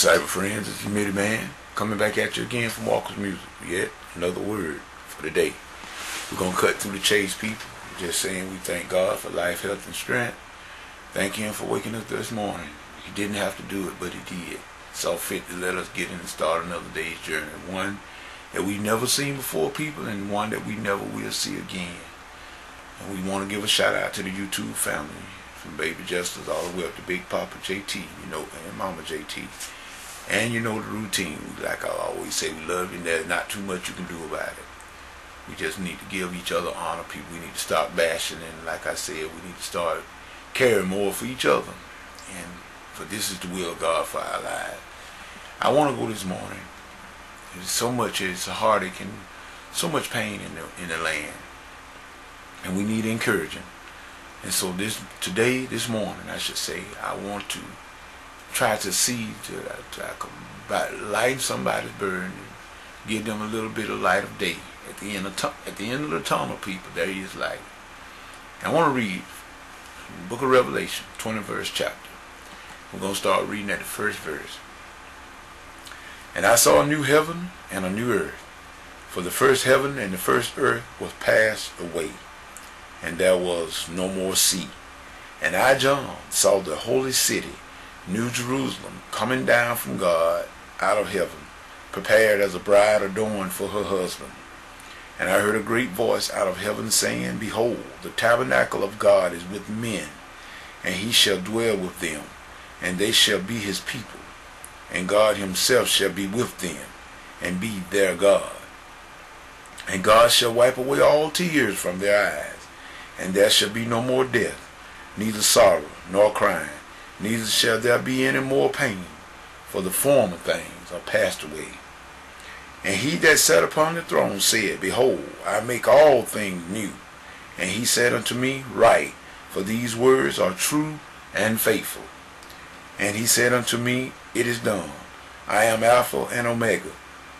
cyber friends? It's your Mitty Man coming back at you again from Walker's Music. Yet another word for the day. We're gonna cut through the chase, people. Just saying we thank God for life, health, and strength. Thank Him for waking us this morning. He didn't have to do it, but He did. Saw fit to let us get in and start another day's journey. One that we've never seen before, people, and one that we never will see again. And we want to give a shout out to the YouTube family, from Baby Justice all the way up to Big Papa JT, and Mama JT. And the routine. Like I always say, we love you and there's not too much you can do about it. We just need to give each other honor, people. We need to stop bashing, and like I said, we need to start caring more for each other. And for this is the will of God for our lives. I want to go this morning. There's so much, it's a heartache and so much pain in the land. And we need encouraging. And so this morning, I should say, I want to try to see to lighten somebody's burden and give them a little bit of light of day. At the end of the tunnel, people, there is light. I want to read from the book of Revelation, 21st chapter. We're going to start reading at the first verse. And I saw a new heaven and a new earth, for the first heaven and the first earth was passed away, and there was no more sea. And I, John, saw the holy city, New Jerusalem, coming down from God out of heaven, prepared as a bride adorned for her husband. And I heard a great voice out of heaven saying, Behold, the tabernacle of God is with men, and He shall dwell with them, and they shall be His people, and God Himself shall be with them, and be their God. And God shall wipe away all tears from their eyes, and there shall be no more death, neither sorrow nor crying, neither shall there be any more pain, for the former things are passed away. And He that sat upon the throne said, Behold, I make all things new. And He said unto me, Write, for these words are true and faithful. And He said unto me, It is done. I am Alpha and Omega,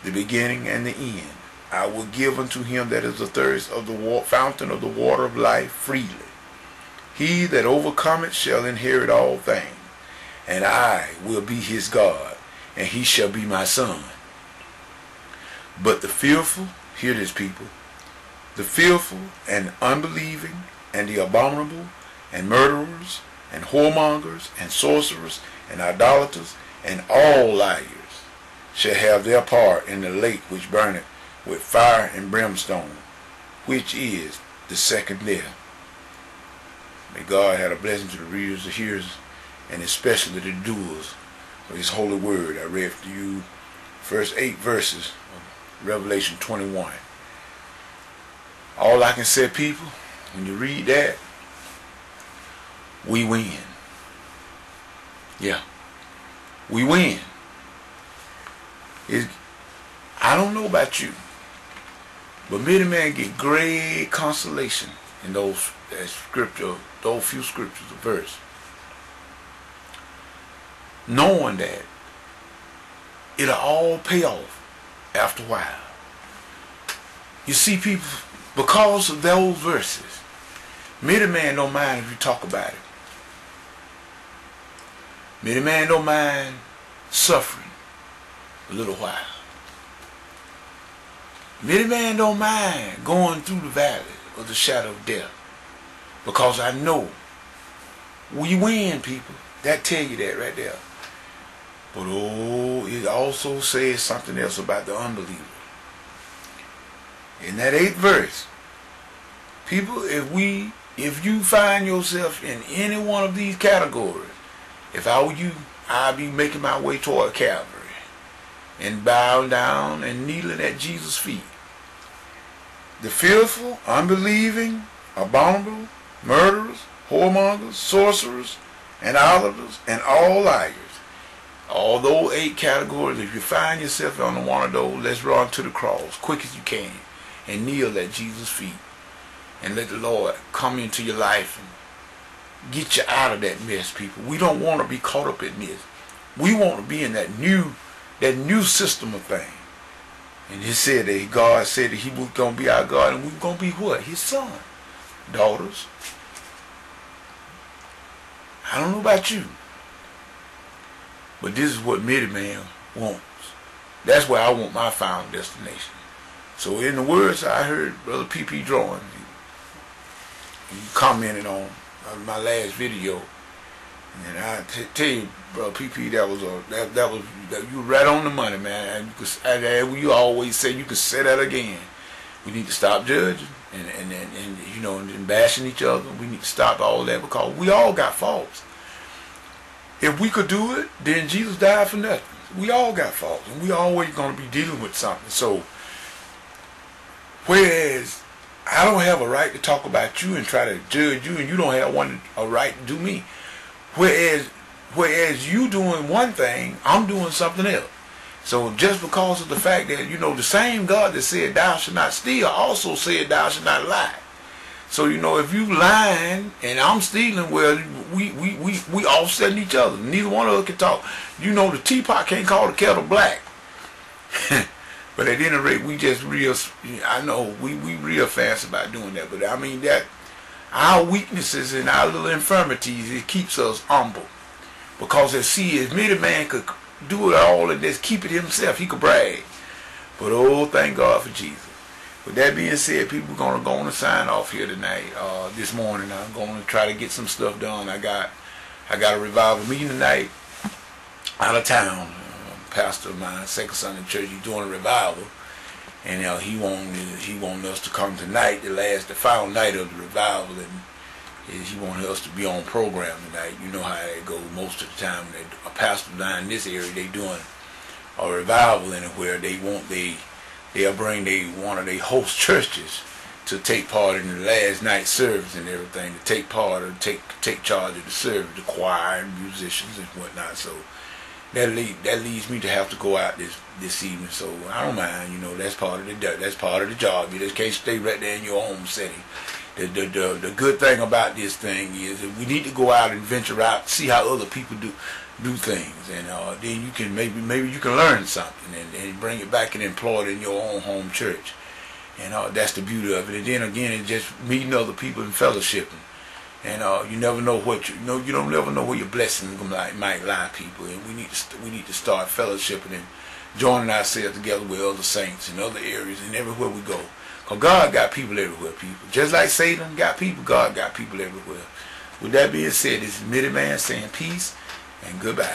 the beginning and the end. I will give unto him that is athirst of the fountain of the water of life freely. He that overcometh shall inherit all things, and I will be his God, and he shall be my son. But the fearful, hear this, people, the fearful and unbelieving and the abominable and murderers and whoremongers and sorcerers and idolaters and all liars shall have their part in the lake which burneth with fire and brimstone, which is the second death. May God have a blessing to the readers, the hearers, and especially the doers of His holy word. I read to you first 8 verses of Revelation 21. All I can say, people, when you read that, we win. Yeah, we win. I don't know about you, but many men get great consolation in those scripture, those few scriptures, a verse, knowing that it'll all pay off after a while. You see, people, because of those verses, many men don't mind if you talk about it. Many men don't mind suffering a little while. Many men don't mind going through the valley of the shadow of death, because I know we win, people. That tell you that right there. But oh, it also says something else about the unbeliever. In that 8th verse, people, if you find yourself in any one of these categories, if I were you, I'd be making my way toward Calvary and bowing down and kneeling at Jesus' feet. The fearful, unbelieving, abominable, murderers, whoremongers, sorcerers, and idolaters, and all liars. All those 8 categories, if you find yourself on one of those, let's run to the cross quick as you can and kneel at Jesus' feet and let the Lord come into your life and get you out of that mess, people. We don't want to be caught up in this. We want to be in that new system of things. And He said that God said that He was going to be our God, and we were going to be what? His son, daughters. I don't know about you, But this is what Mideman wants. That's where I want my final destination. So in the words I heard Brother P.P. Drawing, he commented on my last video, and I tell you, Brother P.P., that was you were right on the money, man. And you always say, you can say that again. We need to stop judging and you know, and bashing each other. We need to stop all that, because we all got faults. If we could do it, then Jesus died for nothing. We all got faults, and we always going to be dealing with something. So, whereas I don't have a right to talk about you and try to judge you, and you don't have a right to do me. Whereas you doing one thing, I'm doing something else. So just because of the fact that, you know, the same God that said thou shalt not steal also said thou shalt not lie. So, you know, if you lying and I'm stealing, well, we offsetting each other. Neither one of us can talk. You know, the teapot can't call the kettle black. But at any rate, we just real, I know, we real fast about doing that. But I mean, that our weaknesses and our little infirmities, it keeps us humble. Because if Mideman could do it all and just keep it himself, he could brag. But oh, thank God for Jesus. With that being said, people are going to go on and sign off here tonight. This morning, I'm going to try to get some stuff done. I got a revival meeting tonight out of town. Pastor of mine, Second Sunday Church, he's doing a revival, and he wanted us to come tonight, the final night of the revival, and he wanted us to be on program tonight. You know how it goes most of the time. A pastor down in this area, they doing a revival anywhere. They'll bring one of their host churches to take part in the last night service and everything, to take part or take charge of the service, the choir and musicians and whatnot. So that leads me to have to go out this evening. So I don't mind, you know, that's part of the job. You just can't stay right there in your home setting. The good thing about this thing is that we need to go out and venture out, see how other people do things, and then you can maybe you can learn something and bring it back and employ it in your own home church. And that's the beauty of it. And then again, it's just meeting other people and fellowshipping. And you never know you don't never know where your blessings might lie, people. And we need to start fellowshipping and joining ourselves together with other saints in other areas and everywhere we go. Because God got people everywhere, people. Just like Satan got people, God got people everywhere. With that being said, this is Mideman saying peace and goodbye.